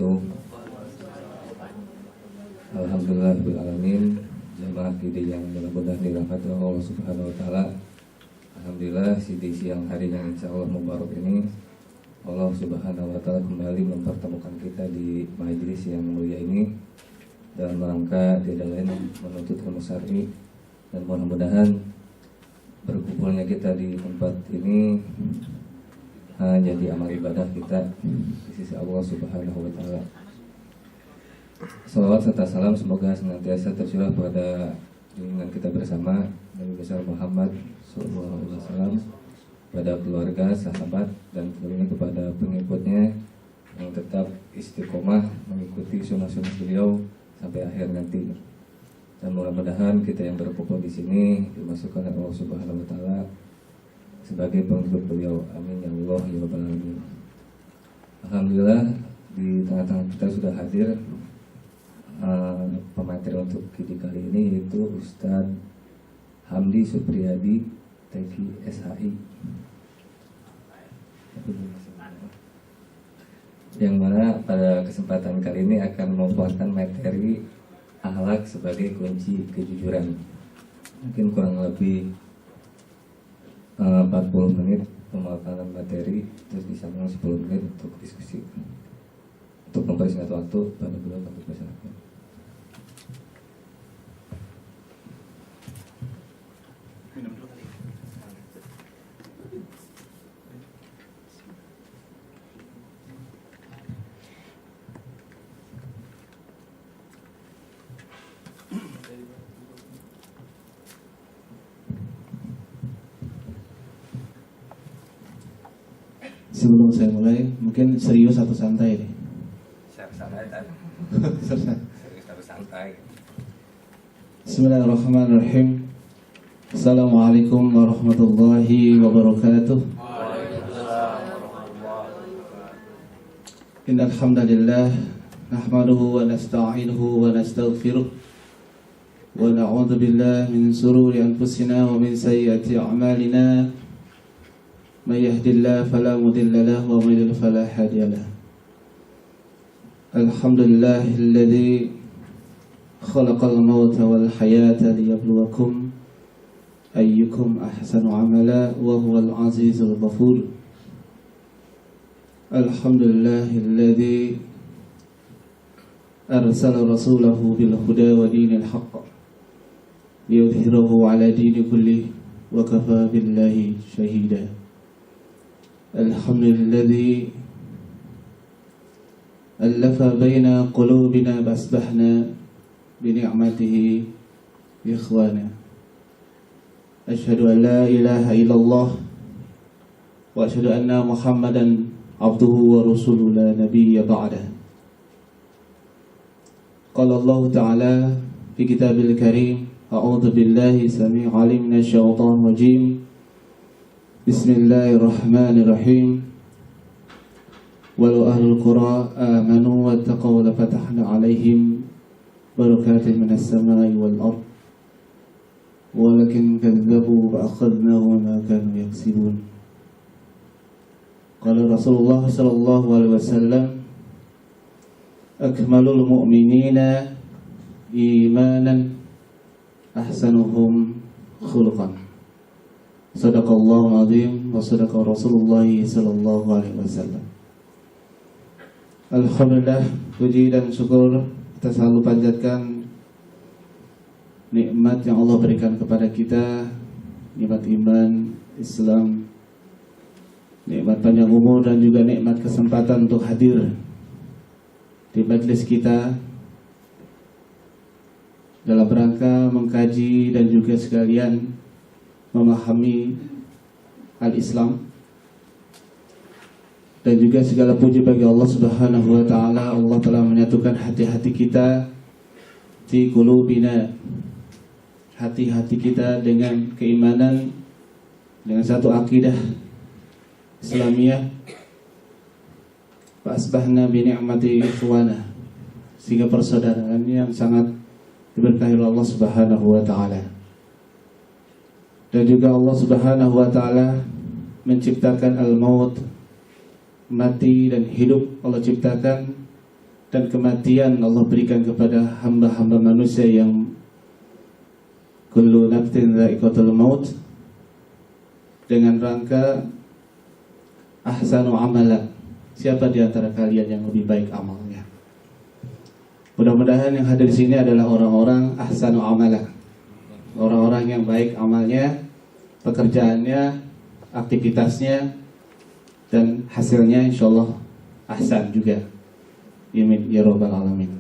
wabarakatuh. Alhamdulillahirrahmanirrahim. Jamaah Fidi yang mudah-mudahan dirahmati Allah Subhanahu wa Ta'ala. Alhamdulillah di siang hari yang insya Allah mubarak ini Allah Subhanahu wa Ta'ala kembali mempertemukan kita di majelis yang mulia ini dalam rangka tidak lain menuntut ilmu syar'i, dan mudah-mudahan berkumpulnya kita di tempat ini jadi amal ibadah kita di sisi Allah Subhanahu wa Ta'ala. Salawat serta salam semoga senantiasa tercurah pada junjungan kita bersama Nabi besar Muhammad SAW, pada keluarga, sahabat, dan tentunya kepada pengikutnya yang tetap istiqomah mengikuti sunnah-sunnah beliau sampai akhir nanti. Dan mudah-mudahan kita yang berkumpul di sini dimasukkan oleh Allah Subhanahu wa Ta'ala sebagai pengikut beliau. Amin ya Allah ya Rabbal alamin. Alhamdulillah di tengah-tengah kita sudah hadir pemateri untuk kidi kali ini, yaitu Ustadz Hamdi Supriyadi TKI SHI, yang mana pada kesempatan kali ini akan membawakan materi akhlak sebagai kunci kejujuran. Mungkin kurang lebih 40 menit pemaparan materi, terus disambung 10 menit untuk diskusi. Untuk mempersingkat waktu pada beliau kami persilakan. Sebelum saya mulai, mungkin serius atau santai nih? Serius atau santai. Bismillahirrahmanirrahim. Assalamualaikum warahmatullahi wabarakatuh. Innal hamdalillah nahmaduhu wa nasta'inuhu wa nastaghfiruh wa na'udzu billahi min shururi anfusina wa min sayyiati a'malina. من يهد الله فلا مضل له ومن يضلل فلا هادي له. الحمد لله الذي خلق الموت والحياة ليبلوكم أيكم أحسن عملا وهو العزيز الغفور. الحمد لله الذي أرسل رسوله بالهدى ودين الحق ليظهره على دين كله وكفى بالله شهيدا. الحمد لله ألف بين قلوبنا فأصبحنا بنعمته إخوانا. أشهد أن لا إله إلا الله وأشهد أن محمدا عبده ورسوله لا نبي بعده. قال الله تعالى في كتابه الكريم: أعوذ بالله السميع العليم من الشيطان الرجيم. Bismillahirrahmanirrahim. Walau ahlul qura amanu wattaqaw lafatahna alaihim barakatin minas samai wal ard walakin kadzabu fa akhadnahum ma kanu yaksibun. Qala Rasulullah sallallahu alaihi wasallam: akmalul mu'minina imanan ahsanuhum khuluqan. Sadaqallahul azim wa sadaqa Rasulullah sallallahu alaihi wasallam. Alhamdulillah, puji dan syukur kita selalu panjatkan nikmat yang Allah berikan kepada kita, nikmat iman, Islam, nikmat panjang umur, dan juga nikmat kesempatan untuk hadir di majlis kita dalam rangka mengkaji dan juga sekalian memahami al-Islam. Dan juga segala puji bagi Allah Subhanahu wa Ta'ala. Allah telah menyatukan hati-hati kita di qulubina, hati-hati kita dengan keimanan, dengan satu akidah Islamiyah. Fa asbahna bi ni'mati ikhwana, sehingga persaudaraan yang sangat diberkahi oleh Allah Subhanahu wa Ta'ala. Dan juga Allah Subhanahu wa Ta'ala menciptakan al-maut, mati dan hidup. Allah ciptakan dan kematian Allah berikan kepada hamba-hamba manusia yang kullu nafsin dha'iqatul maut, dengan rangka ahsanu amala, siapa di antara kalian yang lebih baik amalnya. Mudah-mudahan yang hadir di sini adalah orang-orang ahsanu amala, orang-orang yang baik amalnya, pekerjaannya, aktivitasnya, dan hasilnya insyaallah ahsan juga. Amin ya rabbal alamin.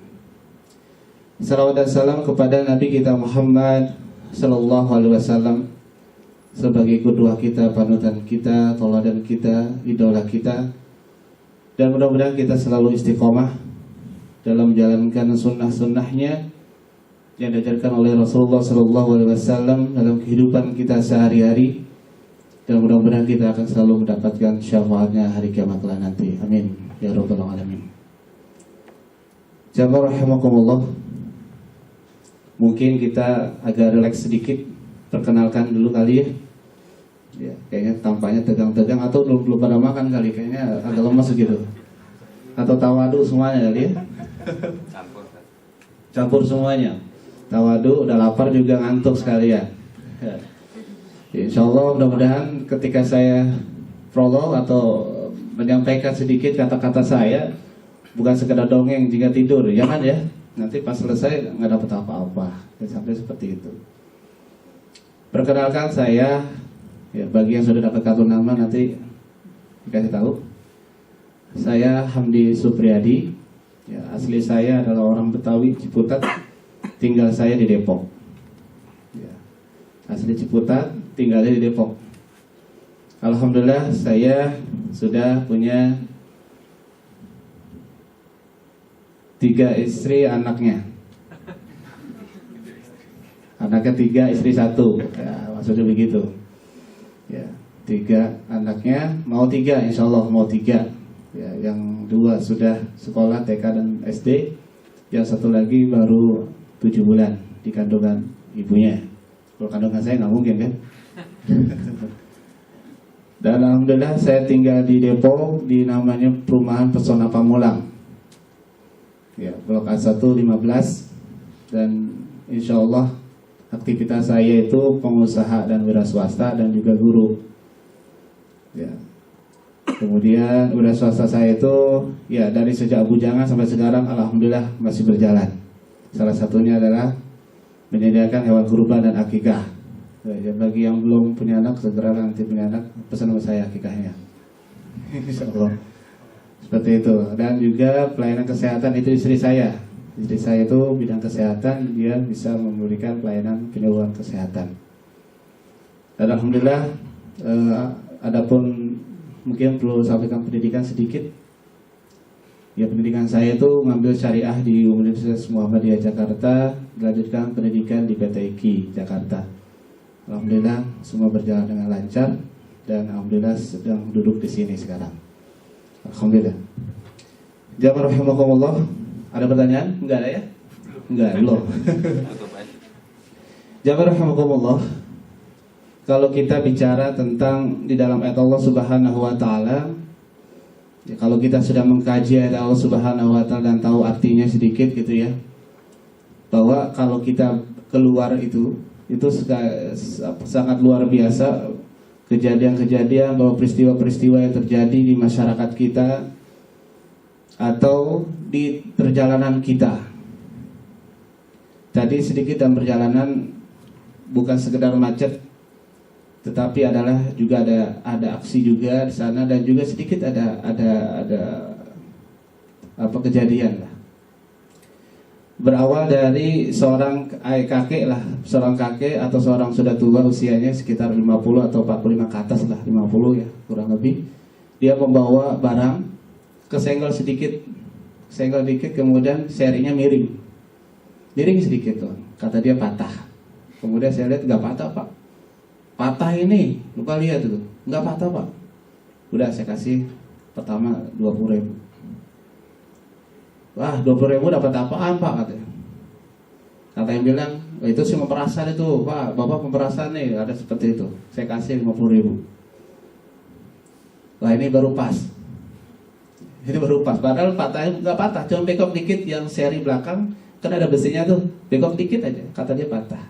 Salawat dan salam kepada Nabi kita Muhammad sallallahu alaihi wasallam sebagai qudwah kita, panutan kita, tauladan kita, idola kita. Dan mudah-mudahan kita selalu istiqomah dalam menjalankan sunnah-sunnahnya yang diajarkan oleh Rasulullah sallallahu alaihi wasallam dalam kehidupan kita sehari-hari. Dan mudah-mudahan kita akan selalu mendapatkan syafaatnya hari kiamat kelak nanti. Amin ya rabbal alamin. Jamaah rahimakumullah. Mungkin kita agak rileks sedikit. Perkenalkan dulu kali ya. Ya, kayaknya tampaknya tegang-tegang atau belum pada makan kali, kayaknya agak lemas gitu. Atau tawadu semuanya kali ya. Campur semuanya. Tawadu, udah lapar juga ngantuk sekalian. Ya. Insyaallah mudah-mudahan ketika saya prolog atau menyampaikan sedikit kata-kata saya bukan sekedar dongeng jika tidur, jangan ya. Nanti pas selesai nggak dapat apa-apa. Sampai seperti itu. Perkenalkan saya, ya bagi yang sudah dapat kartu nama nanti dikasih tahu. Saya Hamdi Supriyadi. Ya, asli saya adalah orang Betawi Ciputat. Tinggal saya di Depok. Ya, asli Ciputat, tinggalnya di Depok. Alhamdulillah saya sudah punya 3 istri anaknya. Anaknya 3, istri 1. Ya, maksudnya begitu. Ya, 3 anaknya, mau 3, insya Allah mau 3. Ya, yang 2 sudah sekolah TK dan SD. Yang 1 lagi baru 7 bulan di kandungan ibunya. Kalau kandungan saya nggak mungkin kan. Dan alhamdulillah saya tinggal di Depok di namanya Perumahan Pesona Pamulang. Ya, Blok A1 15. Dan insya Allah aktivitas saya itu pengusaha dan wira swasta dan juga guru. Ya. Kemudian wira swasta saya itu ya dari sejak bujangan sampai sekarang alhamdulillah masih berjalan. Salah satunya adalah menyediakan hewan kurban dan akikah. Ya, bagi yang belum punya anak segera nanti punya anak pesan sama saya akikahnya. Insyaallah. Seperti itu. Dan juga pelayanan kesehatan itu istri saya. Istri saya itu bidang kesehatan, dia bisa memberikan pelayanan penyuluhan kesehatan. Dan alhamdulillah adapun mungkin perlu sampaikan pendidikan sedikit. Ya, pendidikan saya itu ngambil syariah di Universitas Muhammadiyah Jakarta, dilanjutkan pendidikan di PT IKI Jakarta. Alhamdulillah semua berjalan dengan lancar dan alhamdulillah sedang duduk di sini sekarang. Alhamdulillah. Jamaah rahimakumullah. Ada pertanyaan? Enggak ada ya? Enggak, belum. Jamaah rahimakumullah. Kalau kita bicara tentang di dalam ayat Allah Subhanahu wa taala, ya, kalau kita sudah mengkaji ayat Allah Subhanahu wa taala dan tahu artinya sedikit gitu ya. Bahwa kalau kita keluar itu sangat luar biasa kejadian-kejadian bahwa peristiwa-peristiwa yang terjadi di masyarakat kita atau di perjalanan kita. Tadi sedikit dalam perjalanan bukan sekedar macet, tetapi adalah juga ada aksi juga di sana dan juga sedikit ada apa kejadian lah. Berawal dari seorang kakek lah, seorang kakek atau seorang sudah tua usianya sekitar 50 atau 45 ke atas lah, 50 ya kurang lebih. Dia membawa barang, kesenggol sedikit kemudian serinya miring sedikit tuh, kata dia patah. Kemudian saya lihat nggak patah pak, patah ini, lupa lihat tuh, nggak patah pak. Udah saya kasih pertama 20.000. Wah 20.000 dapat apaan pak katanya. Kata yang bilang itu sih pemerasan itu pak, bapak pemerasan nih, ada seperti itu. Saya kasih 50.000. Lah ini baru pas. Jadi baru pas. Padahal patahnya nggak patah, cuma bengkok dikit. Yang seri belakang kan ada besinya tuh, bengkok dikit aja, kata dia patah.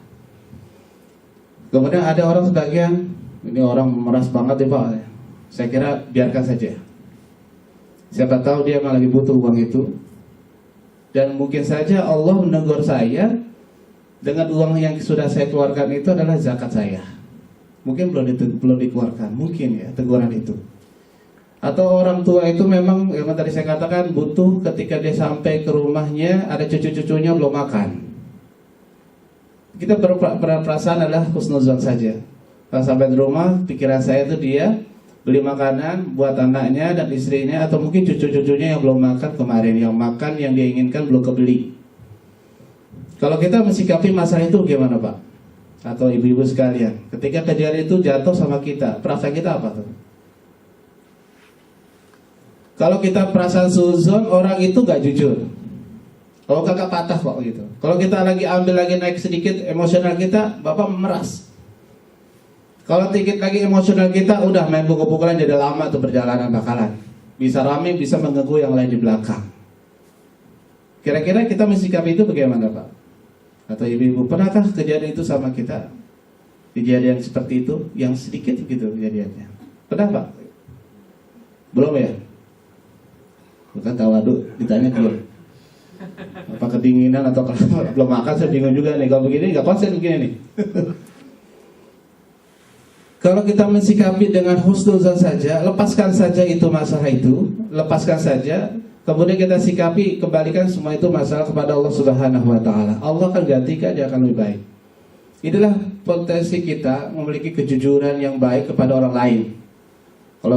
Kemudian ada orang sebagian, ini orang memeras banget ya Pak. Saya kira biarkan saja. Siapa tahu dia malah lagi butuh uang itu. Dan mungkin saja Allah menegur saya dengan uang yang sudah saya keluarkan itu adalah zakat saya. Mungkin belum dikeluarkan, mungkin ya teguran itu. Atau orang tua itu memang yang tadi saya katakan butuh ketika dia sampai ke rumahnya ada cucu-cucunya belum makan. Kita berperasaan adalah husnuzon saja. Kalau sampai di rumah pikiran saya itu dia beli makanan buat anaknya dan istrinya atau mungkin cucu-cucunya yang belum makan kemarin, yang makan yang dia inginkan belum kebeli. Kalau kita mensikapi masalah itu gimana Pak? Atau ibu-ibu sekalian, ketika kejadian itu jatuh sama kita, perasaan kita apa tuh? Kalau kita perasaan suzon, orang itu gak jujur. Kalau kakak patah kok gitu. Kalau kita lagi ambil lagi naik sedikit emosional kita, bapak memeras. Kalau dikit lagi emosional kita, udah main pukul-pukulan jadi lama tuh perjalanan bakalan. Bisa rame, bisa mengganggu yang lain di belakang. Kira-kira kita mensikapi itu bagaimana Pak? Atau ibu-ibu, pernahkah kejadian itu sama kita? Kejadian seperti itu, yang sedikit gitu kejadiannya. Pernah Pak? Belum ya? Bukan tawadu, ditanya dia apa kedinginan atau belum makan, saya bingung juga nih. Kalau begini nggak konsen begini nih. Kalau kita mensikapi dengan husnuzan saja, lepaskan saja itu masalah itu, lepaskan saja. Kemudian kita sikapi, kembalikan semua itu masalah kepada Allah Subhanahu Wa Taala. Allah akan gantikan, dia akan lebih baik. Inilah potensi kita memiliki kejujuran yang baik kepada orang lain. Kalau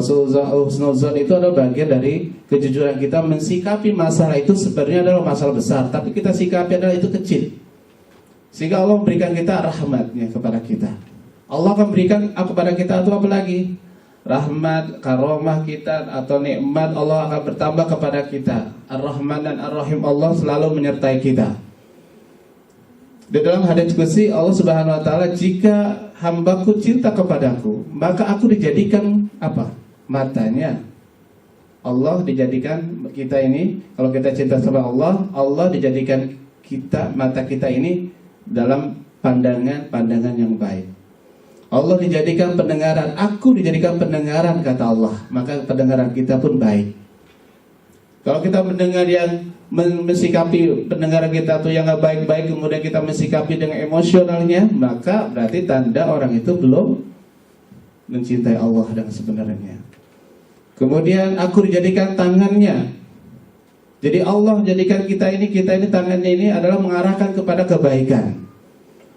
husnuzon itu adalah bagian dari kejujuran kita mensikapi masalah itu sebenarnya adalah masalah besar, tapi kita sikapi adalah itu kecil. Sehingga Allah memberikan kita rahmatnya kepada kita. Allah akan berikan kepada kita itu apa lagi? Rahmat, karomah kita atau nikmat Allah akan bertambah kepada kita. Ar-Rahman dan Ar-Rahim Allah selalu menyertai kita. Di dalam hadits qudsi Allah Subhanahu Wa Taala, jika hambaku cinta kepadaku, maka aku dijadikan apa? Matanya. Allah dijadikan kita ini, kalau kita cinta sama Allah, Allah dijadikan kita, mata kita ini dalam pandangan yang baik. Allah dijadikan pendengaran, aku dijadikan pendengaran kata Allah, maka pendengaran kita pun baik. Kalau kita mendengar yang mensikapi pendengaran kita tuh yang gak baik-baik, kemudian kita mensikapi dengan emosionalnya, maka berarti tanda orang itu belum mencintai Allah dengan sebenarnya. Kemudian aku dijadikan tangannya. Jadi Allah jadikan kita ini tangannya ini adalah mengarahkan kepada kebaikan.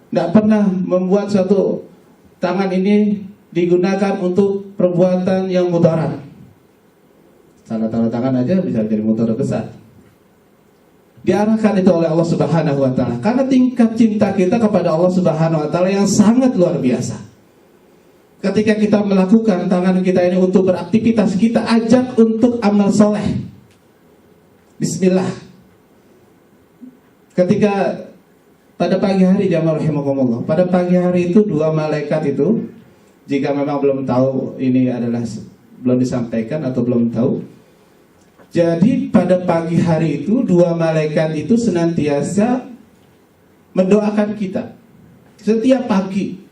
Tidak pernah membuat suatu tangan ini digunakan untuk perbuatan yang mudarat. Salah taruh tangan aja bisa jadi mudarat besar. Diarahkan itu oleh Allah Subhanahu Wa Taala. Karena tingkat cinta kita kepada Allah Subhanahu Wa Taala yang sangat luar biasa. Ketika kita melakukan tangan kita ini untuk beraktivitas, kita ajak untuk amal soleh. Bismillah. Ketika pada pagi hari, jamaah rahimakumullah, pada pagi hari itu dua malaikat itu, jika memang belum tahu ini adalah belum disampaikan atau belum tahu, jadi pada pagi hari itu dua malaikat itu senantiasa mendoakan kita setiap pagi.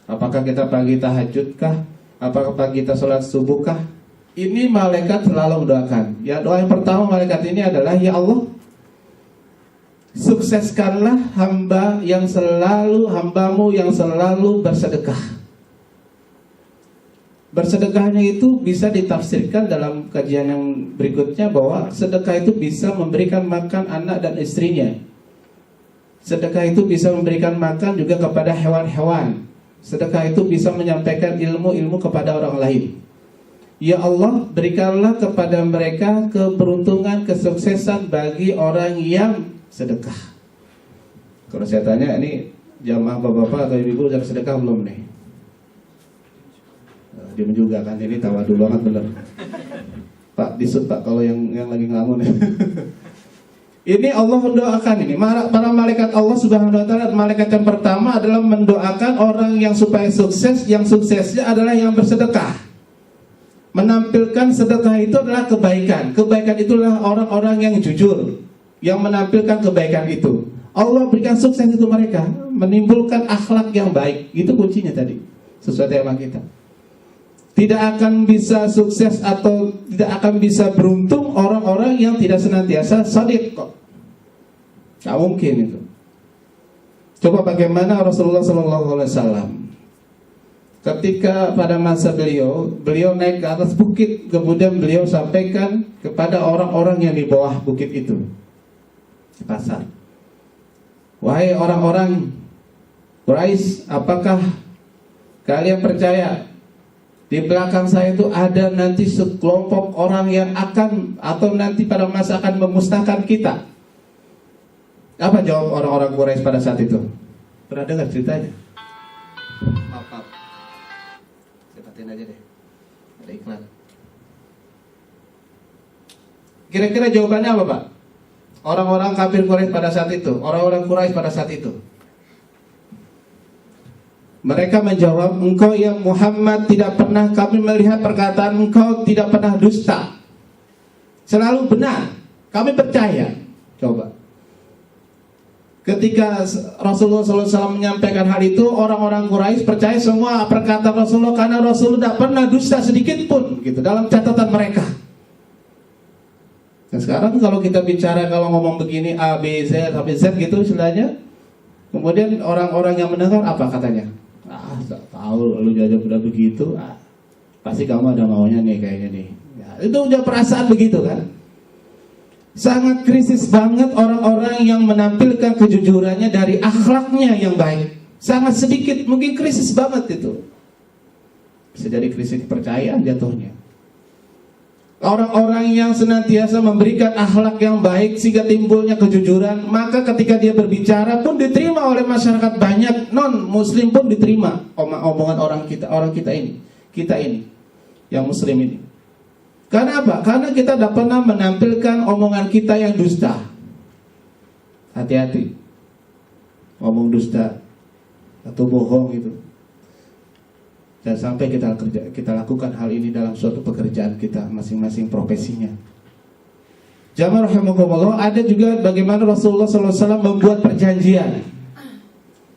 Apakah kita pagi tahajudkah? Apakah pagi kita sholat subuhkah? Ini malaikat selalu mendoakan. Ya, doa yang pertama malaikat ini adalah, ya Allah, sukseskanlah hambamu yang selalu bersedekah. Bersedekahnya itu bisa ditafsirkan dalam kajian yang berikutnya bahwa sedekah itu bisa memberikan makan anak dan istrinya. Sedekah itu bisa memberikan makan juga kepada hewan-hewan. Sedekah itu bisa menyampaikan ilmu-ilmu kepada orang lain. Ya Allah, berikanlah kepada mereka keberuntungan, kesuksesan bagi orang yang sedekah. Kalau saya tanya, ini jamaah bapak-bapak atau ibu-ibu sudah sedekah belum nih? Diam juga kan, ini tawadu banget bener. Pak, disut Pak kalau yang lagi ngelamun. Ini Allah mendoakan ini. Para malaikat Allah Subhanahu Wa Taala, malaikat yang pertama adalah mendoakan orang yang supaya sukses, yang suksesnya adalah yang bersedekah. Menampilkan sedekah itu adalah kebaikan. Kebaikan itulah orang-orang yang jujur, yang menampilkan kebaikan itu. Allah berikan sukses itu mereka, menimbulkan akhlak yang baik. Itu kuncinya tadi, sesuai tema kita. Tidak akan bisa sukses atau tidak akan bisa beruntung orang-orang yang tidak senantiasa shadiq kok. Gak mungkin itu. Coba bagaimana Rasulullah SAW ketika pada masa beliau naik ke atas bukit, kemudian beliau sampaikan kepada orang-orang yang di bawah bukit itu, di pasar. Wahai orang-orang Quraisy, apakah kalian percaya di belakang saya itu ada nanti sekelompok orang yang akan atau nanti pada masa akan memusnahkan kita? Apa jawab orang-orang Quraisy pada saat itu? Pernah dengar ceritanya? Maaf. Sepatin aja deh. Ada iklan. Kira-kira jawabannya apa, Pak? Orang-orang kafir Quraisy pada saat itu, orang-orang Quraisy pada saat itu. Mereka menjawab, engkau yang Muhammad tidak pernah kami melihat perkataan engkau tidak pernah dusta. Selalu benar. Kami percaya. Coba. Ketika Rasulullah SAW menyampaikan hal itu, orang-orang Quraisy percaya semua perkataan Rasulullah karena Rasulullah tidak pernah dusta sedikit pun, gitu, dalam catatan mereka. Dan sekarang kalau kita bicara, kalau ngomong begini A, B, Z, sampai Z gitu istilahnya, kemudian orang-orang yang mendengar apa katanya? Tak tahu lu aja udah begitu, pasti kamu ada maunya nih kayaknya nih. Ya, itu udah perasaan begitu kan? Sangat krisis banget orang-orang yang menampilkan kejujurannya dari akhlaknya yang baik. Sangat sedikit, mungkin krisis banget itu. Bisa jadi krisis kepercayaan jatuhnya. Orang-orang yang senantiasa memberikan akhlak yang baik sehingga timbulnya kejujuran, maka ketika dia berbicara pun diterima oleh masyarakat banyak, non muslim pun diterima omongan orang kita ini yang muslim ini. Karena apa? Karena kita tidak pernah menampilkan omongan kita yang dusta. Hati-hati ngomong dusta atau bohong itu. Dan sampai kita lakukan hal ini dalam suatu pekerjaan kita masing-masing profesinya. Jamaah rahimakumullah, ada juga bagaimana Rasulullah SAW membuat perjanjian.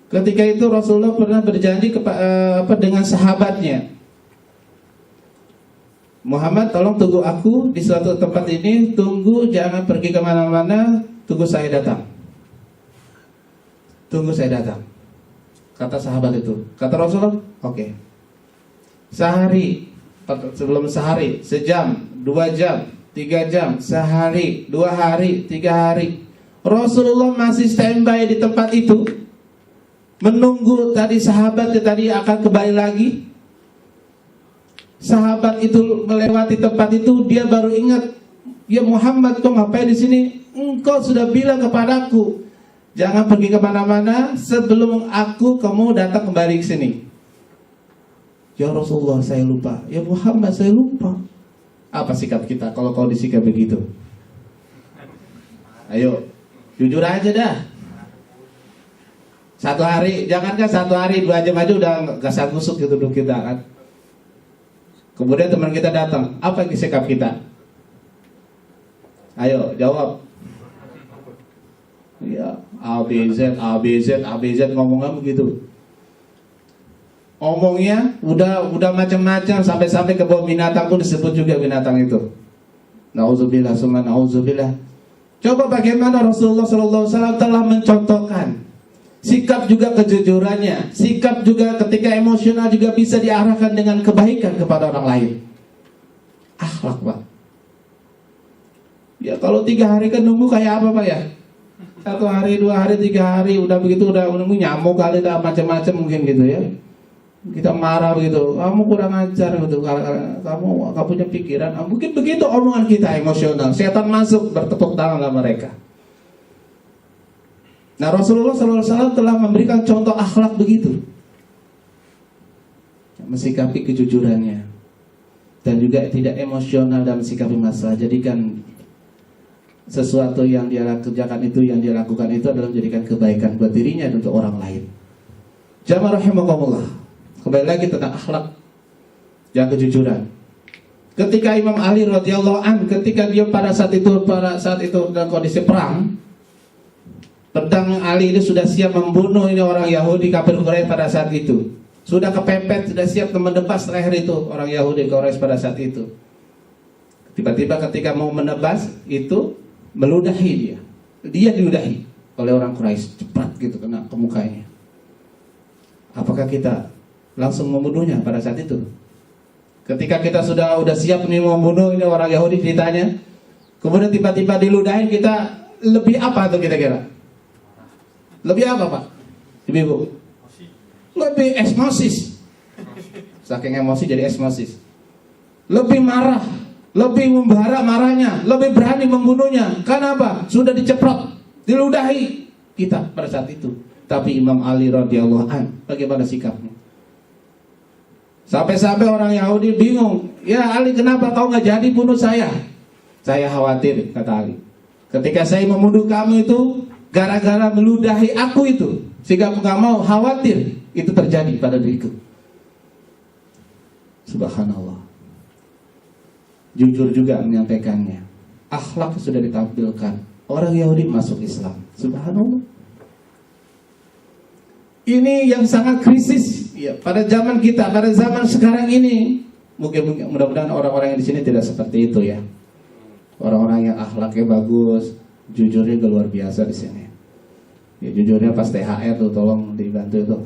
Ketika itu Rasulullah pernah berjanji dengan sahabatnya, Muhammad, tolong tunggu aku di suatu tempat ini, tunggu, jangan pergi kemana-mana, tunggu saya datang. Tunggu saya datang, kata sahabat itu. Kata Rasulullah, oke. Sehari, sebelum sehari, sejam, 2 jam, 3 jam, sehari, 2 hari, 3 hari, Rasulullah masih standby di tempat itu, menunggu tadi sahabatnya tadi akan kembali lagi. Sahabat itu melewati tempat itu, dia baru ingat, ya Muhammad, kau ngapain di sini? Engkau sudah bilang kepadaku, jangan pergi kemana-mana sebelum kamu datang kembali ke sini. Ya Rasulullah, saya lupa. Ya Muhammad, saya lupa. Apa sikap kita kalau kau disikap begitu? Ayo, jujur aja dah. 1 hari, jangankan 1 hari, 2 jam aja udah gasak gusuk gitu duduk kita kan. Kemudian teman kita datang, apa sikap kita? Ayo, jawab. Ya, ABZ ngomongnya begitu. Omongnya udah macam-macam, sampai ke bawah binatang pun disebut juga binatang itu. Nauzubillah summa nauzubillah. Coba bagaimana Rasulullah SAW telah mencontohkan sikap juga kejujurannya, sikap juga ketika emosional juga bisa diarahkan dengan kebaikan kepada orang lain. Akhlak, Pak. Ya kalau 3 hari kan nunggu kayak apa, Pak ya? 1 hari, 2 hari, 3 hari, udah begitu udah nunggu nyamuk kali, udah macam-macam mungkin gitu ya. Kita marah begitu, kamu kurang ajar gitu, kamu punya pikiran, mungkin begitu omongan kita emosional. Setan masuk bertepuk tangan sama mereka. Nah, Rasulullah SAW telah memberikan contoh akhlak begitu, mensikapi kejujurannya dan juga tidak emosional dalam mensikapi masalah. Jadikan sesuatu yang dia kerjakan itu, yang dia lakukan itu adalah menjadikan kebaikan buat dirinya dan untuk orang lain. Jamaah rahimakumullah. Kembali lagi tentang akhlak yang kejujuran. Ketika Imam Ali radhiyallahu an, ketika dia pada saat itu dalam kondisi perang, pedang Ali ini sudah siap membunuh ini orang Yahudi kafir Quraisy pada saat itu. Sudah kepepet, sudah siap menebas leher itu orang Yahudi Quraisy pada saat itu. Tiba-tiba ketika mau menebas itu meludahi dia. Dia diludahi oleh orang Quraisy, cepat gitu kena ke mukanya. Apakah kita langsung membunuhnya pada saat itu? Ketika kita sudah siap nih membunuh ini orang Yahudi ditanya, kemudian tiba-tiba diludahin, kita lebih apa tuh kira-kira? Lebih apa Pak? Ibu? Lebih esmosis. Saking emosi jadi esmosis. Lebih marah, lebih membara marahnya, lebih berani membunuhnya. Kenapa? Sudah diceprot, diludahi kita pada saat itu. Tapi Imam Ali radhiyallahu an, bagaimana sikapnya? Sampai-sampai orang Yahudi bingung. Ya Ali, kenapa kau nggak jadi bunuh saya? Saya khawatir, kata Ali. Ketika saya membunuh kamu itu gara-gara meludahi aku itu, sehingga aku nggak mau, khawatir itu terjadi pada diriku. Subhanallah. Jujur juga menyampaikannya. Akhlak sudah ditampilkan. Orang Yahudi masuk Islam. Subhanallah. Ini yang sangat krisis ya, pada zaman kita, pada zaman sekarang ini. Mudah-mudahan orang-orang yang di sini tidak seperti itu ya. Orang-orang yang akhlaknya bagus, jujurnya luar biasa di sini. Ya jujurnya pas THR tuh tolong dibantu itu.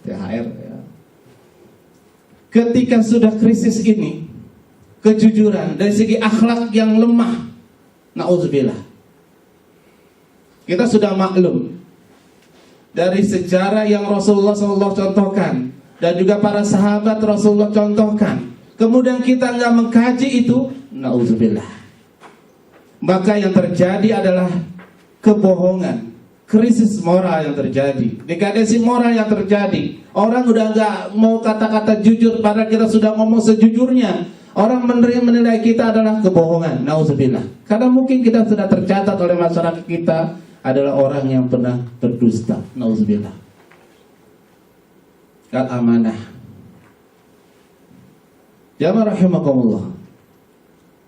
THR ya. Ketika sudah krisis ini, kejujuran dari segi akhlak yang lemah, na'udzubillah. Kita sudah maklum dari sejarah yang Rasulullah SAW contohkan dan juga para sahabat Rasulullah contohkan. Kemudian kita nggak mengkaji itu, na'udzubillah. Maka yang terjadi adalah kebohongan, krisis moral yang terjadi, dekadesi moral yang terjadi. Orang udah nggak mau kata-kata jujur, padahal kita sudah ngomong sejujurnya. Orang menilai kita adalah kebohongan, na'udzubillah. Karena mungkin kita sudah tercatat oleh masyarakat kita adalah orang yang pernah berdusta, na'udzubillah. Al-amanah. Jamaah rahimakumullah.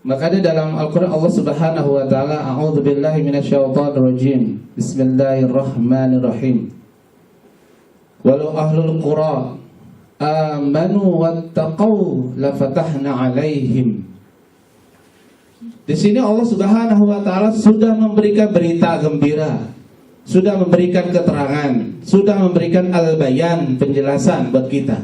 Makanya dalam Al-Quran Allah Subhanahu wa ta'ala, a'udzu billahi minasyaitonir rajim. Bismillahirrahmanirrahim. Walau ahlul qura amanu wattaqau lafatahna 'alaihim. Di sini Allah Subhanahu wa ta'ala sudah memberikan berita gembira, sudah memberikan keterangan, sudah memberikan al-bayan, penjelasan buat kita.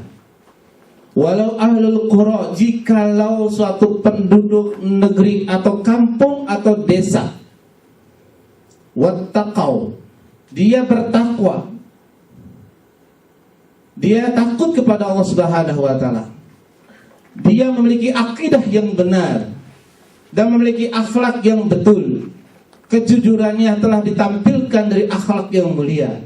Walau ahlul qura, jikalau suatu penduduk negeri atau kampung atau desa, wattaqau, dia bertakwa, dia takut kepada Allah Subhanahu wa ta'ala, dia memiliki akidah yang benar dan memiliki akhlak yang betul, kejujurannya telah ditampilkan dari akhlak yang mulia.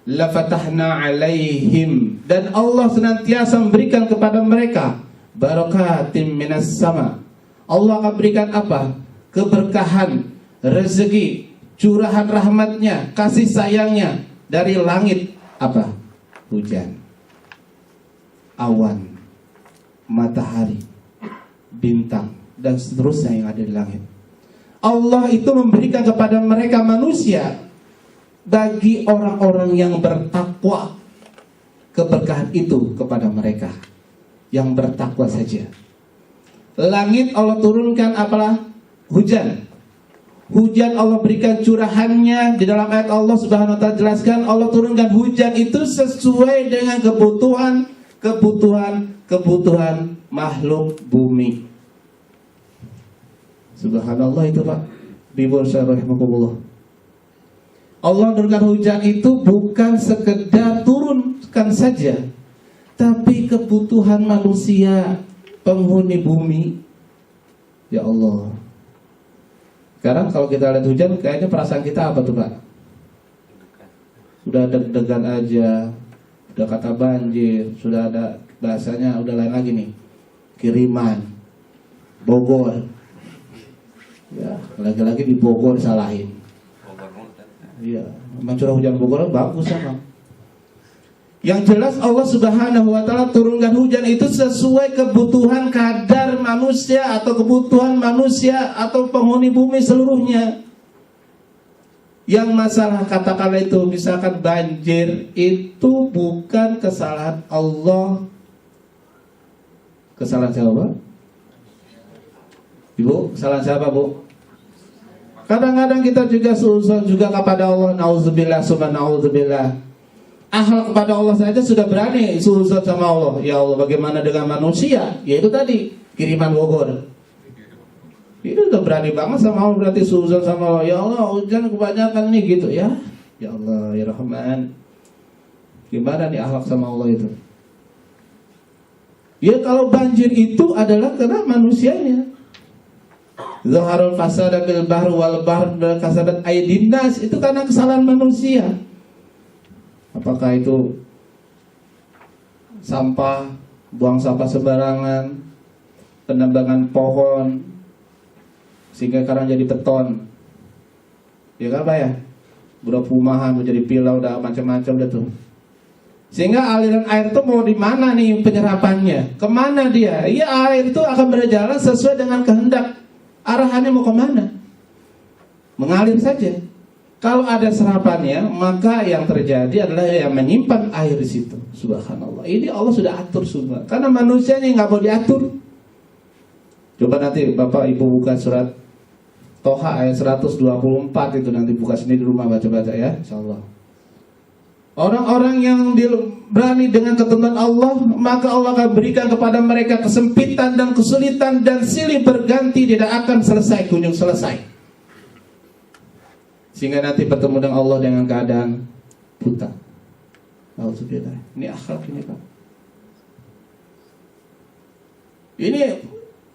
Lafatahna alaihim, dan Allah senantiasa memberikan kepada mereka barakatim minas sama. Allah akan berikan apa? Keberkahan, rezeki, curahan rahmatnya, kasih sayangnya dari langit. Apa? Hujan, awan, matahari, bintang, dan seterusnya yang ada di langit. Allah itu memberikan kepada mereka manusia, bagi orang-orang yang bertakwa, keberkahan itu kepada mereka yang bertakwa saja. Langit Allah turunkan apalah? Hujan. Hujan Allah berikan curahannya. Di dalam ayat Allah Subhanahu wa ta'ala jelaskan, Allah turunkan hujan itu sesuai dengan kebutuhan makhluk bumi. Subhanallah itu Pak. Bibur syarahimahumullah. Allah menurunkan hujan itu bukan sekedar turunkan saja, tapi kebutuhan manusia, penghuni bumi. Ya Allah. Sekarang kalau kita lihat hujan, kayaknya perasaan kita apa tuh Pak? Sudah deg-degan aja, sudah kata banjir, sudah ada bahasanya udah lain lagi nih. Kiriman, Bogor. Ya, lagi-lagi di Bogor salahin. Iya, curah hujan Bogor bagus sama. Yang jelas Allah Subhanahu wa ta'ala turunkan hujan itu sesuai kebutuhan kadar manusia atau kebutuhan manusia atau penghuni bumi seluruhnya. Yang masalah katakanlah itu misalkan banjir itu bukan kesalahan Allah. Kesalahan siapa? Ibu, kesalahan siapa, Bu? Kadang-kadang kita juga suuzon juga kepada Allah, nauzubillah summa nauzubillah. Akhlak kepada Allah saja sudah berani suuzon sama Allah. Ya Allah, bagaimana dengan manusia? Ya itu tadi, kiriman Bogor. Itu udah berani banget sama Allah, berarti suuzon sama Allah. Ya Allah, hujan kebanyakan nih gitu ya. Ya Allah, ya Rahman. Gimana nih akhlak sama Allah itu? Ya kalau banjir itu adalah karena manusianya. Zaharul fasada bil bahr wal bahr kasabat aydin nas, itu karena kesalahan manusia. Apakah itu sampah, buang sampah sembarangan, penambangan pohon sehingga karang jadi beton. Ya kan Pak ya? Udah pumahan, udah jadi pilau, udah macam-macam udah tuh. Sehingga aliran air itu mau di mana nih penyerapannya? Kemana dia? Ya air itu akan berjalan sesuai dengan kehendak. Arahannya mau kemana? Mengalir saja. Kalau ada serapannya, maka yang terjadi adalah yang menyimpan air di situ. Subhanallah. Ini Allah sudah atur semua. Karena manusianya nggak mau diatur. Coba nanti Bapak Ibu buka surat Toha ayat 124 itu, nanti buka sendiri di rumah, baca-baca ya, insyaallah. Orang-orang yang berani dengan ketentuan Allah, maka Allah akan berikan kepada mereka kesempitan dan kesulitan dan silih berganti, tidak akan selesai, kunjung selesai. Sehingga nanti bertemu dengan Allah dengan keadaan buta. Alhamdulillah. Ini akhlak ini Pak. Ini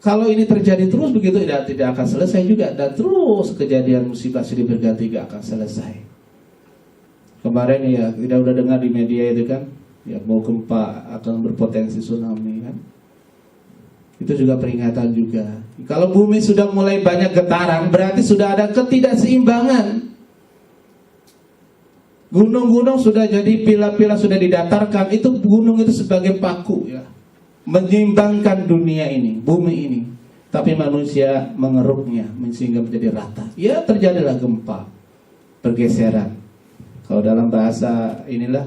kalau ini terjadi terus begitu tidak akan selesai juga, dan terus kejadian musibah silih berganti tidak akan selesai. Kemarin ya kita udah dengar di media itu kan, ya mau gempa akan berpotensi tsunami kan. Itu juga peringatan juga. Kalau bumi sudah mulai banyak getaran, berarti sudah ada ketidakseimbangan. Gunung-gunung sudah jadi pila-pila, sudah didatarkan. Itu gunung itu sebagai paku ya, menyeimbangkan dunia ini, bumi ini. Tapi manusia mengeruknya sehingga menjadi rata. Ya terjadilah gempa, pergeseran. Kalau dalam bahasa inilah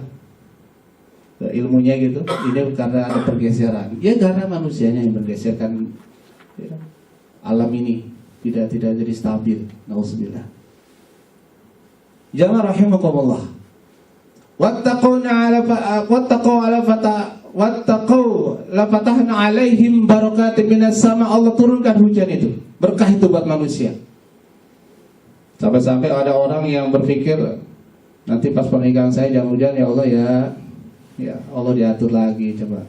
ilmunya gitu, ini karena ada pergeseran. Ya karena manusianya yang bergeserkan ya, alam ini tidak jadi stabil. Nauzubillah. Jamaah rahimakumullah. Wattaqu la fatahna alaihim barakatin minas sama. Allah turunkan hujan itu, berkah itu buat manusia. Sampai-sampai ada orang yang berpikir nanti pas pernikahan saya jangan hujan ya Allah ya Allah diatur lagi coba.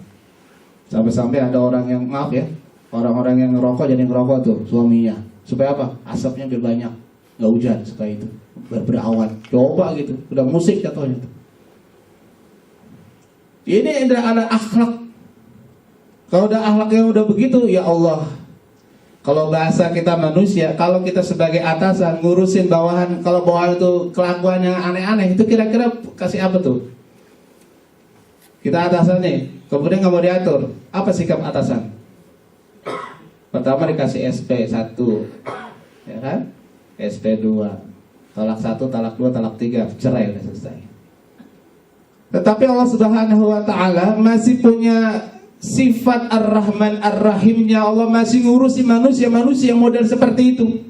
Sampai-sampai ada orang yang maaf ya, orang-orang yang ngerokok jadi ngerokok tuh suaminya. Supaya apa? Asapnya biar banyak, nggak hujan supaya itu berawan. Coba gitu, udah musik jatuhnya tuh. Ini ada akhlak. Kalau udah akhlaknya udah begitu, ya Allah. Kalau bahasa kita manusia, kalau kita sebagai atasan ngurusin bawahan, kalau bawahan itu kelakuannya aneh-aneh, itu kira-kira kasih apa tuh? Kita atasan nih, kemudian nggak mau diatur. Apa sikap atasan? Pertama dikasih SP 1, ya kan? SP 2, talak 1, talak 2, talak 3, cerai udah selesai. Tetapi Allah Subhanahu wa ta'ala masih punya sifat Ar-Rahman Ar-Rahimnya. Allah masih ngurusi manusia yang model seperti itu.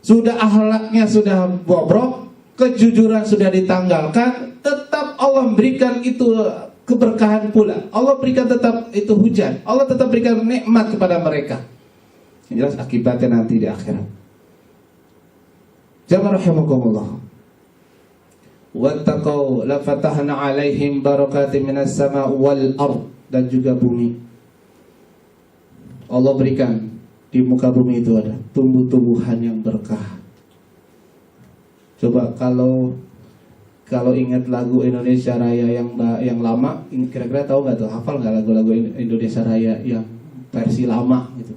Sudah akhlaknya sudah bobrok, kejujuran sudah ditanggalkan, tetap Allah berikan itu keberkahan pula. Allah berikan tetap itu hujan. Allah tetap berikan nikmat kepada mereka. Yang jelas akibatnya nanti di akhirat. Jamaah rahimakumullah. Wattaqau la fatahna alaihim barakatin minas sama wal ard, dan juga bumi. Allah berikan di muka bumi itu ada tumbuh-tumbuhan yang berkah. Coba kalau ingat lagu Indonesia Raya yang lama, kira-kira tahu nggak tuh? Hafal nggak lagu-lagu Indonesia Raya yang versi lama gitu?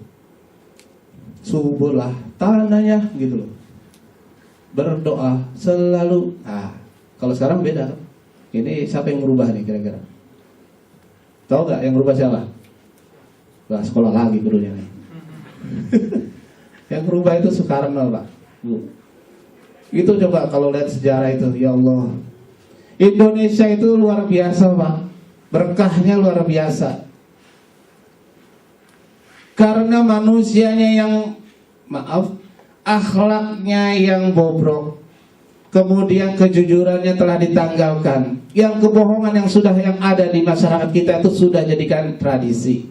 Suburlah tanahnya gitu loh. Berdoa selalu. Kalau sekarang beda kan? Ini siapa yang merubah nih kira-kira? Tahu nggak yang merubah siapa? Wah, sekolah lagi gurunya nih. Yang merubah itu Soekarno, Pak. Bu. Itu coba kalau lihat sejarah itu, ya Allah. Indonesia itu luar biasa, Pak. Berkahnya luar biasa. Karena manusianya yang akhlaknya yang bobrok. Kemudian kejujurannya telah ditanggalkan. Yang kebohongan yang ada di masyarakat kita itu sudah jadikan tradisi.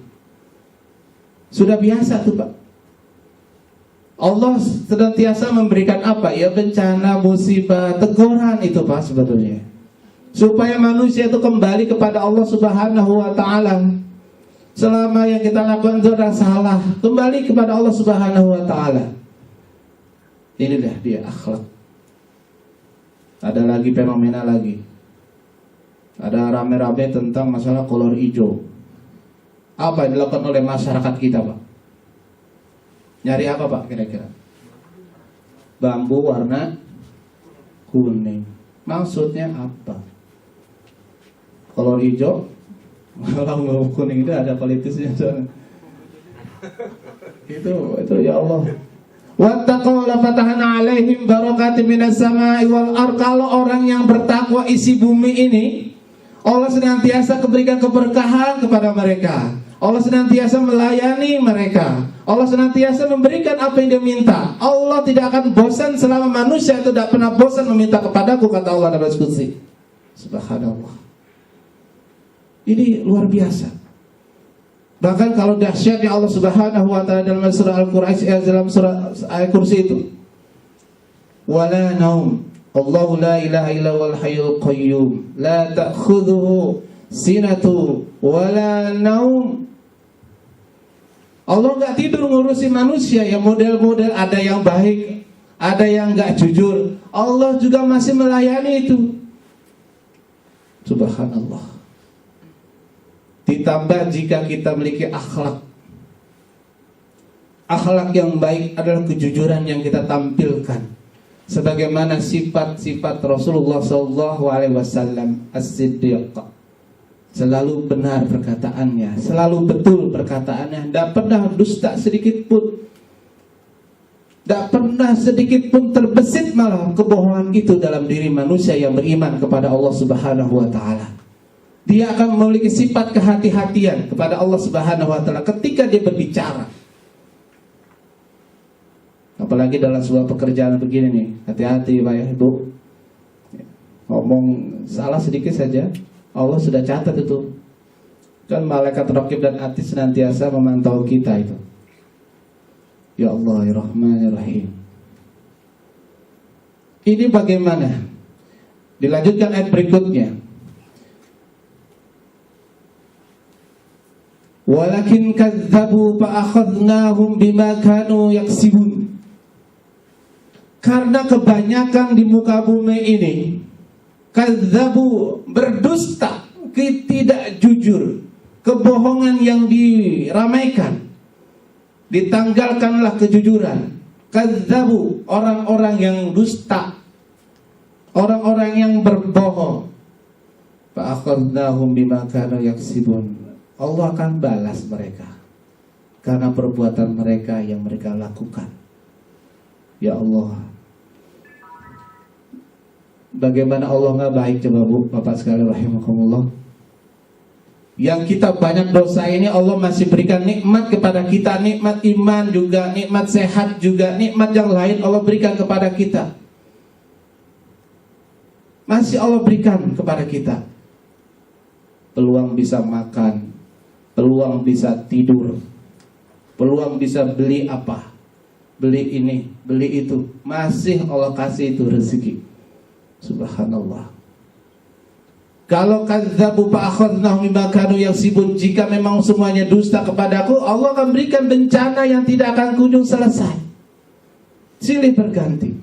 Sudah biasa tuh, Pak. Allah senantiasa memberikan apa? Ya bencana, musibah, teguran itu, Pak, sebetulnya. Supaya manusia itu kembali kepada Allah Subhanahu wa taala. Selama yang kita lakukan itu adalah salah, kembali kepada Allah Subhanahu wa taala. Inilah dia akhlak. Ada lagi fenomena lagi. Ada rame-rame tentang masalah kolor hijau. Apa yang dilakukan oleh masyarakat kita, Pak? Nyari apa, Pak, kira-kira? Bambu warna kuning. Maksudnya apa? Kolor hijau, kalau kuning itu ada politisnya. Itu ya Allah. Wattaqu la fatahna alaihim barakatim minas sama'i wal ardh. Kalau orang yang bertakwa isi bumi ini, Allah senantiasa memberikan keberkahan kepada mereka. Allah senantiasa melayani mereka. Allah senantiasa memberikan apa yang dia minta. Allah tidak akan bosan selama manusia itu tidak pernah bosan meminta kepadaku, kata Allah dalam Al-Qudsi. Subhanallah. Ini luar biasa. Bahkan kalau dahsyatnya Allah Subhanahu wa taala dalam surah Al-Qur'an, dalam surah Al-Kursi itu, wala naum, Allahu la ilaha illa wal hayyul qayyum, la ta'khudhuhu sinatu wala naum. Allah enggak tidur ngurusi manusia yang model-model, ada yang baik, ada yang enggak jujur. Allah juga masih melayani itu. Subhanallah. Ditambah jika kita memiliki akhlak. Akhlak yang baik adalah kejujuran yang kita tampilkan. Sebagaimana sifat-sifat Rasulullah SAW, as-siddiq. Selalu benar perkataannya, selalu betul perkataannya, tidak pernah dusta sedikit pun. Tidak pernah sedikit pun terbesit malah kebohongan itu dalam diri manusia yang beriman kepada Allah Subhanahu wa taala. Dia akan memiliki sifat kehati-hatian kepada Allah Subhanahu wa taala ketika dia berbicara. Apalagi dalam sebuah pekerjaan begini nih, hati-hati Pak ya, Ibu. Ngomong salah sedikit saja, Allah sudah catat itu. Kan malaikat raqib dan atid senantiasa memantau kita itu. Ya Allah, ya Rahman, ya Rahim. Ini bagaimana? Dilanjutkan ayat berikutnya. Walakin kadzabu fa akhadnahum bima kanu yaksibun. Karena kebanyakan di muka bumi ini kadzabu, berdusta, tidak jujur, kebohongan yang diramaikan, ditanggalkanlah kejujuran. Kadzabu, orang-orang yang dusta, orang-orang yang berbohong. Fa akhadnahum bima kanu yaksibun. Allah akan balas mereka karena perbuatan mereka yang mereka lakukan. Ya Allah, bagaimana Allah nggak baik, coba Bu, Bapak sekalian rahimakumullah. Yang kita banyak dosa ini Allah masih berikan nikmat kepada kita, nikmat iman juga, nikmat sehat juga, nikmat yang lain Allah berikan kepada kita. Masih Allah berikan kepada kita. Peluang bisa makan, peluang bisa tidur, peluang bisa beli apa, beli ini, beli itu, masih Allah kasih itu rezeki. Subhanallah. Kalau kadzabu fa akhadnahum bima kanu yaksibun, jika memang semuanya dusta kepadaku, Allah akan berikan bencana yang tidak akan kunjung selesai, silih berganti.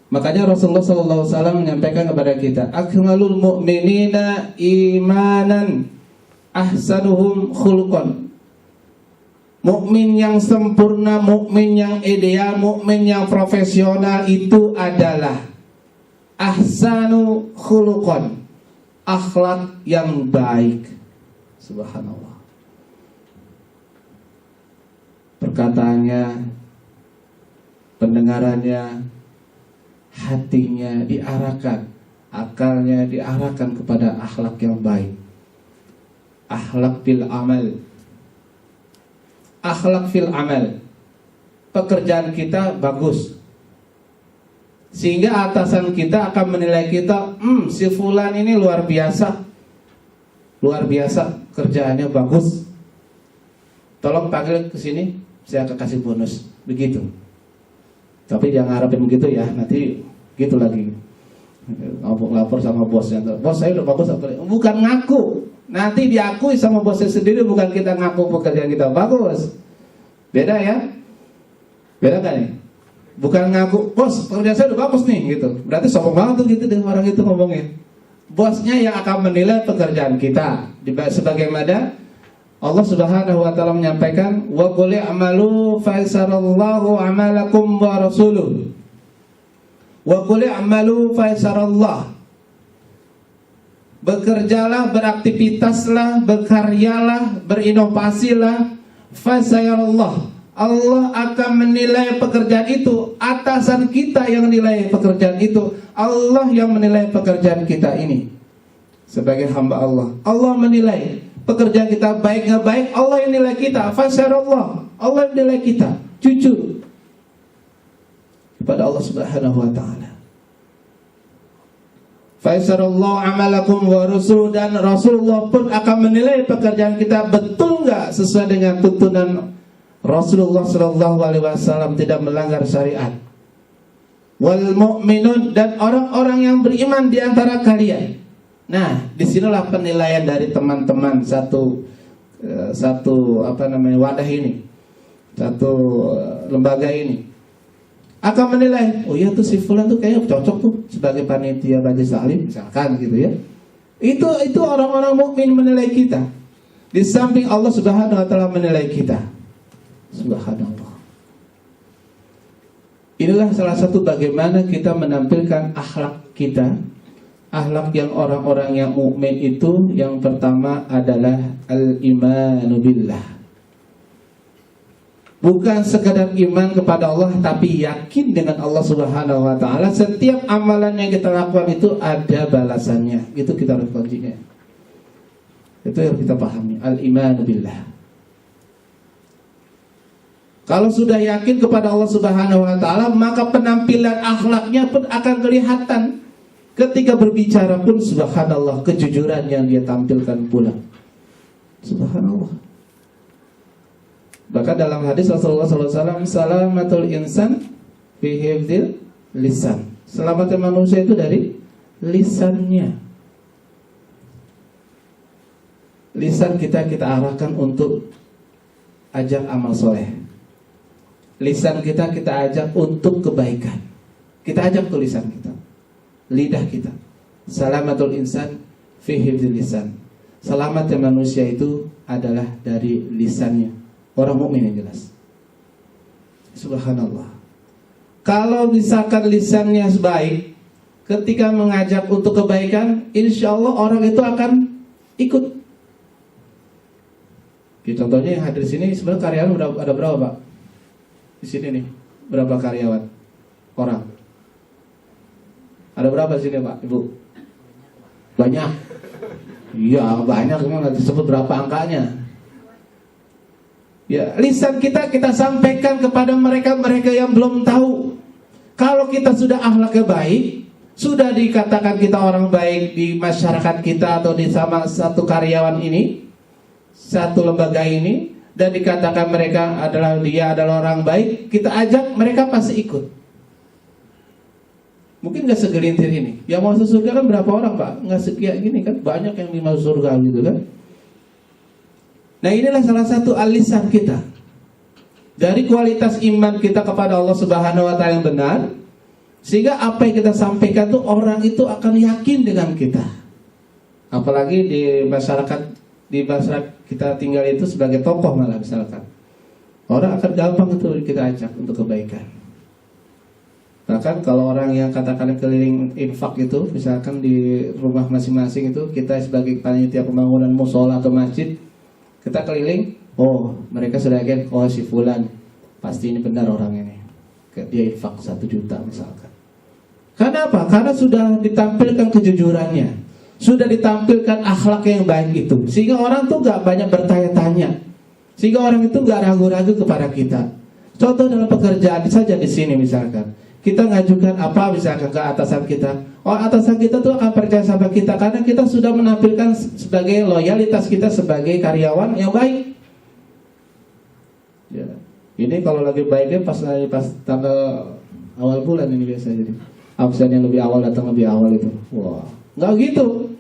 Makanya Rasulullah SAW menyampaikan kepada kita, akmalul mu'minina imanan ahsanuhum khuluqan. Mukmin yang sempurna, mukmin yang ideal, mukmin yang profesional itu adalah ahsanu khuluqan, akhlak yang baik. Subhanallah. Perkataannya, pendengarannya, hatinya diarahkan, akalnya diarahkan kepada akhlak yang baik. Akhlak fil amal. Akhlak fil amal. Pekerjaan kita bagus, sehingga atasan kita akan menilai kita, si fulan ini luar biasa, kerjaannya bagus. Tolong panggil ke sini, saya akan kasih bonus. Begitu. Tapi jangan harapin begitu ya, nanti gitu lagi. Lapor sama bosnya, bos saya udah bagus apa? Bukan ngaku, nanti diakui sama bosnya sendiri, bukan kita ngaku pekerjaan kita bagus. Beda ya, beda kan ya? Bukan ngaku, bos pekerjaan saya udah bagus nih gitu. Berarti sombong banget tuh gitu deh orang itu ngomongnya. Bosnya yang akan menilai pekerjaan kita. Sebagaimana Allah Subhanahu wa taala menyampaikan, wa qul i'malu fa sarallahu amalakum wa rasuluh. Wa qul i'malu fa sarallah. Bekerjalah, beraktivitaslah, berkaryalah, berinovasilah, fa sayarallah. Allah akan menilai pekerjaan itu. Atasan kita yang menilai pekerjaan itu. Allah yang menilai pekerjaan kita ini. Sebagai hamba Allah, Allah menilai pekerjaan kita baik nggak baik. Allah yang nilai kita. Fasyarallah, Allah yang nilai kita. Jujur kepada Allah Subhanahu wa taala. Fasyarallahu amalakum wa rasul, dan Rasulullah pun akan menilai pekerjaan kita betul nggak sesuai dengan tuntunan Rasulullah Shallallahu Alaihi Wasallam, tidak melanggar syariat. Wal mu'minun, dan orang-orang yang beriman di antara kalian. Nah, disinilah penilaian dari teman-teman satu wadah ini, satu lembaga ini akan menilai. Oh iya tuh si fulan tuh kayaknya cocok tuh sebagai panitia majelis taklim misalkan gitu ya. Itu orang-orang mukmin menilai kita. Di samping Allah Subhanahu wa taala menilai kita. Subhanallah. Inilah salah satu bagaimana kita menampilkan akhlak kita. Akhlak yang orang-orang yang mukmin itu, yang pertama adalah al-imanu billah. Bukan sekadar iman kepada Allah, tapi yakin dengan Allah Subhanahu wa taala. Setiap amalan yang kita lakukan itu ada balasannya. Itu kita harus kuncinya. Itu yang kita pahami, al-imanu billah. Kalau sudah yakin kepada Allah Subhanahu wa taala, maka penampilan akhlaknya pun akan kelihatan. Ketika berbicara pun subhanallah, kejujuran yang dia tampilkan pula. Subhanallah. Bahkan dalam hadis Rasulullah SAW, salamatul insan fi hifdzil lisan. Selamatnya manusia itu dari lisannya. Lisan kita arahkan untuk ajak amal soleh. Lisan kita ajak untuk kebaikan. Kita ajak ke lisan kita, lidah kita. Salamatul insan fi hifdzil lisan. Selamatnya manusia itu adalah dari lisannya. Orang mukmin yang jelas. Subhanallah. Kalau misalkan lisannya baik, ketika mengajak untuk kebaikan, insya Allah orang itu akan ikut. Contohnya yang hadir di sini sebenarnya karyawan udah ada berapa, Pak? Di sini nih, berapa karyawan? Orang. Ada berapa di sini, Pak, Ibu? Banyak. Iya, banyak, memang nggak disebut berapa angkanya. Ya, lisan kita sampaikan kepada mereka yang belum tahu. Kalau kita sudah akhlaknya baik, sudah dikatakan kita orang baik di masyarakat kita atau di sama satu karyawan ini, satu lembaga ini, dan dikatakan dia adalah orang baik, kita ajak, mereka pasti ikut. Mungkin gak segelintir ini. Yang masuk surga kan berapa orang, Pak? Gak sekian gini kan, banyak yang masuk surga gitu kan. Nah, inilah salah satu alisan kita. Dari kualitas iman kita kepada Allah Subhanahu wa taala yang benar, sehingga apa yang kita sampaikan tuh orang itu akan yakin dengan kita. Apalagi di masyarakat kita tinggal itu sebagai tokoh malah misalkan. Orang akan gampang itu kita ajak untuk kebaikan. Bahkan kalau orang yang katakan keliling infak itu, misalkan di rumah masing-masing itu, kita sebagai panitia pembangunan musola atau masjid, kita keliling, oh mereka sudah yakin, oh si fulan pasti ini benar orang ini, dia infak 1 juta misalkan. Karena apa? Karena sudah ditampilkan kejujurannya, sudah ditampilkan akhlak yang baik itu, sehingga orang tuh gak banyak bertanya-tanya, sehingga orang itu gak ragu-ragu kepada kita. Contoh dalam pekerjaan saja di sini misalkan, kita ngajukan apa misalkan ke atasan kita, oh atasan kita tuh akan percaya sama kita karena kita sudah menampilkan sebagai loyalitas kita sebagai karyawan yang baik. Ya. Ini kalau lagi baiknya pas tanggal awal bulan ini biasa jadi absen yang lebih awal datang lebih awal itu. Wah, nggak gitu.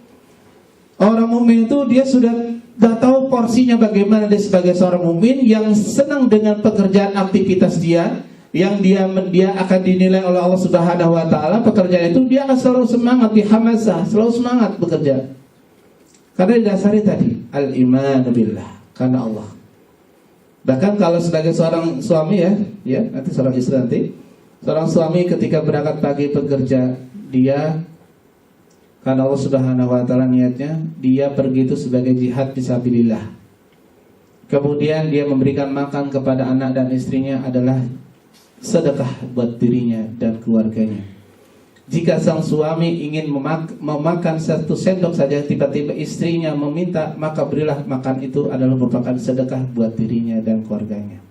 Orang mukmin itu dia sudah gak tahu porsinya bagaimana dia sebagai seorang mukmin yang senang dengan pekerjaan aktivitas dia, yang dia akan dinilai oleh Allah Subhanahu wa taala. Pekerjaan itu dia akan selalu semangat, bihamasah, selalu semangat bekerja. Karena didasari tadi al-iman billah, karena Allah. Bahkan kalau sebagai seorang suami ya nanti seorang istri nanti, seorang suami ketika berangkat pagi bekerja, dia karena Allah Subhanahu wa taala niatnya dia pergi itu sebagai jihad fisabilillah. Kemudian dia memberikan makan kepada anak dan istrinya adalah sedekah buat dirinya dan keluarganya. Jika sang suami ingin memakan 1 sendok saja, tiba-tiba istrinya meminta, maka berilah makan itu adalah merupakan sedekah buat dirinya dan keluarganya.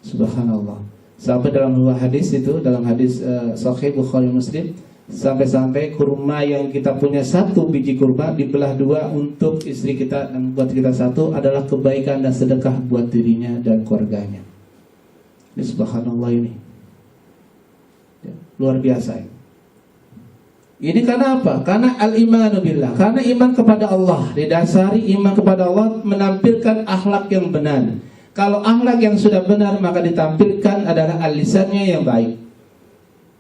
Subhanallah. Sampai dalam 2 hadis itu, dalam hadis Sahih Bukhari Muslim, sampai-sampai kurma yang kita punya 1 biji kurma dibelah 2 untuk istri kita dan buat kita 1 adalah kebaikan dan sedekah buat dirinya dan keluarganya. Ini subhanallah ini ya, luar biasa ini. Ini karena apa? Karena al-imanu billah, karena iman kepada Allah. Didasari iman kepada Allah menampilkan akhlak yang benar. Kalau akhlak yang sudah benar maka ditampilkan adalah al-lisannya yang baik,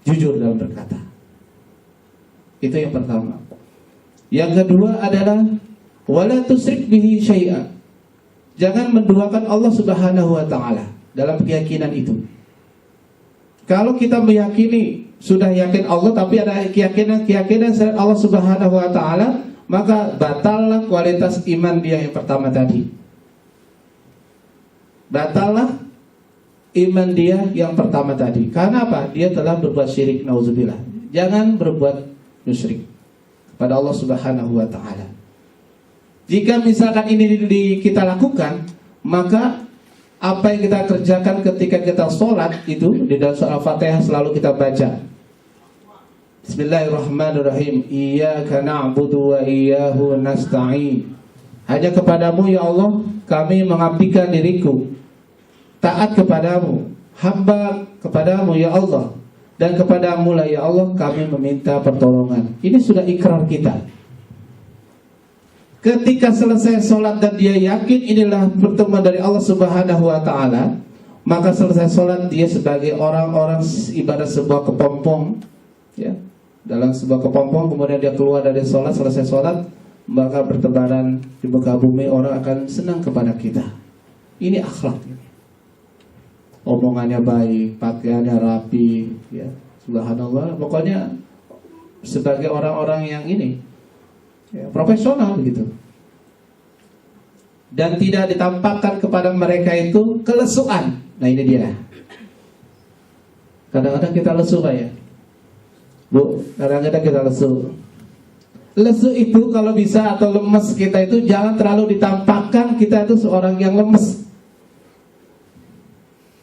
jujur dalam berkata. Itu yang pertama. Yang kedua adalah wala tusyrik bihi syai'a. Jangan menduakan Allah Subhanahu wa taala dalam keyakinan itu. Kalau kita meyakini, sudah yakin Allah tapi ada keyakinan selain Allah Subhanahu wa taala, maka batallah kualitas iman dia yang pertama tadi. Batallah iman dia yang pertama tadi. Karena apa? Dia telah berbuat syirik, nauzubillah. Jangan berbuat musyrik kepada Allah Subhanahu wa taala. Jika misalkan ini kita lakukan, maka apa yang kita kerjakan ketika kita sholat itu di dalam surah Al-Fatihah selalu kita baca Bismillahirrahmanirrahim, Iyyaka na'budu wa iyyahu nasta'in. Hanya kepadamu ya Allah kami mengabdikan diriku, taat kepadamu, hamba kepadamu ya Allah, dan kepadamu lah ya Allah kami meminta pertolongan. Ini sudah ikrar kita. Ketika selesai sholat dan dia yakin inilah pertemuan dari Allah Subhanahu wa ta'ala, maka selesai sholat dia sebagai orang-orang ibarat sebuah kepompong ya, dalam sebuah kepompong, kemudian dia keluar dari sholat, selesai sholat, maka bertebaran di muka bumi, orang akan senang kepada kita. Ini akhlak ini. Omongannya baik, pakaiannya rapi ya, subhanallah. Pokoknya sebagai orang-orang yang ini ya, profesional begitu. Dan tidak ditampakkan kepada mereka itu kelesuan. Nah ini dia. Kadang-kadang kita lesu Pak ya Bu, kadang-kadang kita lesu. Lesu itu kalau bisa atau lemes kita itu jangan terlalu ditampakkan kita itu seorang yang lemes.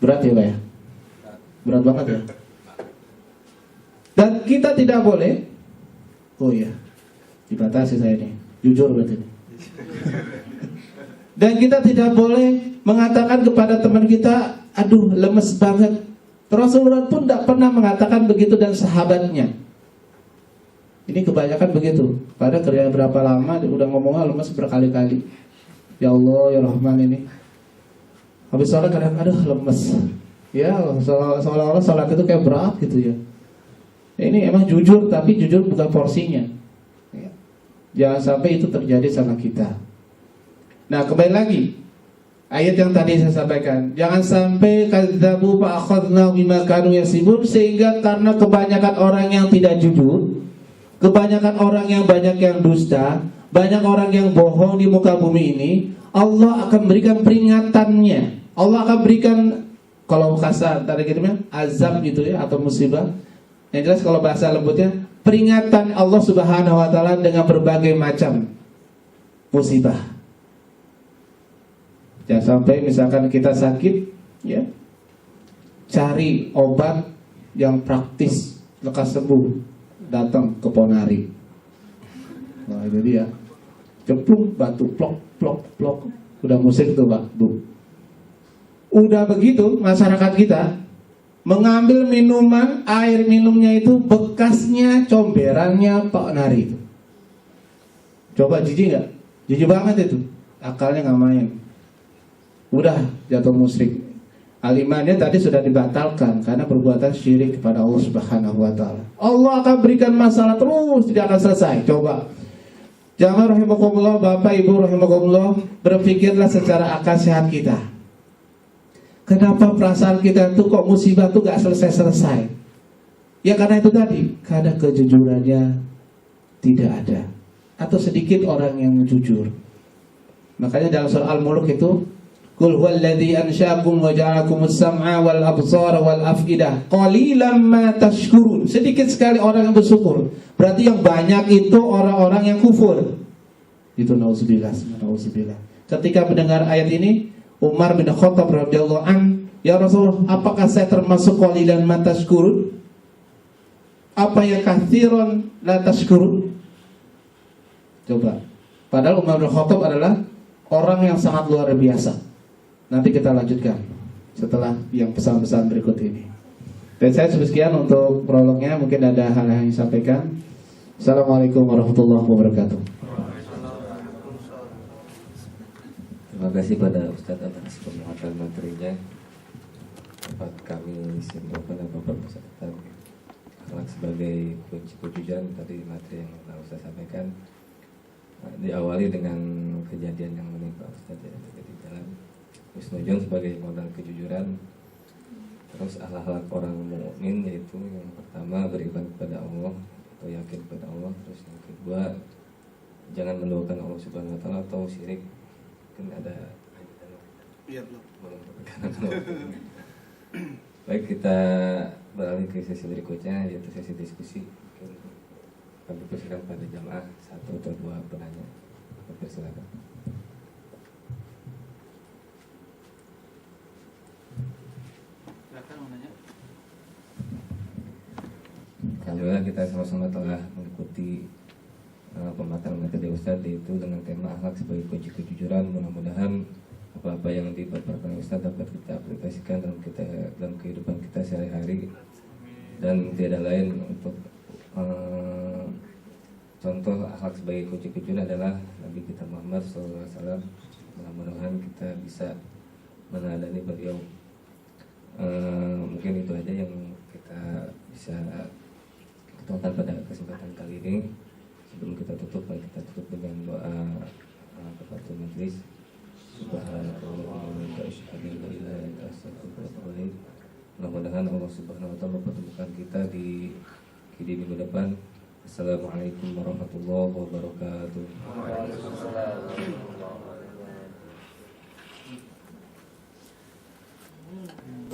Berat ya Pak ya? Berat banget ya. Dan kita tidak boleh, oh iya, dibatasi saya ini, jujur berarti. Dan kita tidak boleh mengatakan kepada teman kita, aduh lemes banget. Rasulullah pun tidak pernah mengatakan begitu dan sahabatnya. Ini kebanyakan begitu. Pada kerja berapa lama udah ngomongnya lemes berkali-kali. Ya Allah ya Rahman ini. Habis sholat kadang aduh lemes. Ya seolah-olah sholat itu kayak berat gitu ya. Ini emang jujur tapi jujur bukan porsinya. Jangan sampai itu terjadi sama kita. Nah kembali lagi, Ayat yang tadi saya sampaikan, jangan sampai kadzabu fa akhadna bima kanu yasibun, sehingga karena kebanyakan orang yang tidak jujur, kebanyakan orang yang banyak yang dusta, banyak orang yang bohong di muka bumi ini, Allah akan berikan peringatannya. Allah akan berikan, kalau kasar tadi gitu azab gitu ya, atau musibah. Yang jelas kalau bahasa lembutnya, peringatan Allah Subhanahu wa taala dengan berbagai macam musibah. Jangan sampai misalkan kita sakit, ya, cari obat yang praktis, lekas sembuh, datang ke Ponari. Nah itu dia, ceplung batu, plok, plok, plok, udah musik tuh Pak, Bu. Udah begitu masyarakat kita mengambil minuman, air minumnya itu bekasnya comberannya Pak Nari itu. Coba jijik nggak? Jijik banget itu, akalnya nggak main. Udah jatuh musyrik. Alimannya tadi sudah dibatalkan karena perbuatan syirik kepada Allah Subhanahu wa taala. Allah akan berikan masalah terus, tidak akan selesai. Coba. Jamaah rahimakumullah, Bapak Ibu rahimakumullah, berpikirlah secara akal sehat kita. Kenapa perasaan kita tuh kok musibah tuh gak selesai-selesai? Ya karena itu tadi, karena kejujurannya tidak ada, atau sedikit orang yang jujur. Makanya dalam surah Al-Mulk itu, Qul huwallazi ansha'akum wa ja'alakumus sam'a wal absara wal af'idah qalilan ma tashkurun. Sedikit sekali orang yang bersyukur. Berarti yang banyak itu orang-orang yang kufur. Itu nauzubillah. Ketika mendengar ayat ini, Umar bin Khattab radhiyallahu an, ya Rasulullah, apakah saya termasuk qalilan ma tashkurun? Apa yang katsiran la tashkurun? Coba. Padahal Umar bin Khattab adalah orang yang sangat luar biasa. Nanti kita lanjutkan setelah yang pesan-pesan berikut ini. Dan saya sekian untuk prolognya. Mungkin ada hal yang disampaikan. Assalamualaikum warahmatullahi wabarakatuh. Terima kasih pada Ustadz atas penguatan materinya. Dapat kami simpulkan dan beberapa pesan akhlak sebagai kunci kejujuran. Tadi materi yang telah Ustadz sampaikan diawali dengan kejadian yang menimpa Ustadz yang terjadi di jalan. Husnuzon sebagai modal kejujuran. Terus akhlak orang mukmin yaitu yang pertama beriman kepada Allah atau yakin kepada Allah. Terus yang kedua jangan menduakan Allah Subhanahu wa taala atau syirik. Mungkin ada Baik, kita beralih ke sesi berikutnya yaitu sesi diskusi. Kami persilakan pada jamaah satu atau dua penanya. Persilakan. Alhamdulillah kita sama-sama telah mengikuti pemaparan materi Ustadz, yaitu dengan tema akhlak sebagai kunci kejujuran. Mudah-mudahan apa-apa yang dipaparkan Ustadz dapat kita aplikasikan dalam kehidupan kita sehari-hari, dan tiada lain untuk contoh akhlak sebagai kunci kejujuran adalah Nabi kita Muhammad SAW. Mudah-mudahan kita bisa meneladani beliau. Mungkin itu aja yang kita bisa ketemu pada kesempatan kali ini. Sebelum kita tutup, kita tutup dengan doa kepada majelis. Mudah-mudahan Allah Subhanahu wa taala mempertemukan kita di minggu depan. Assalamualaikum warahmatullahi wabarakatuh.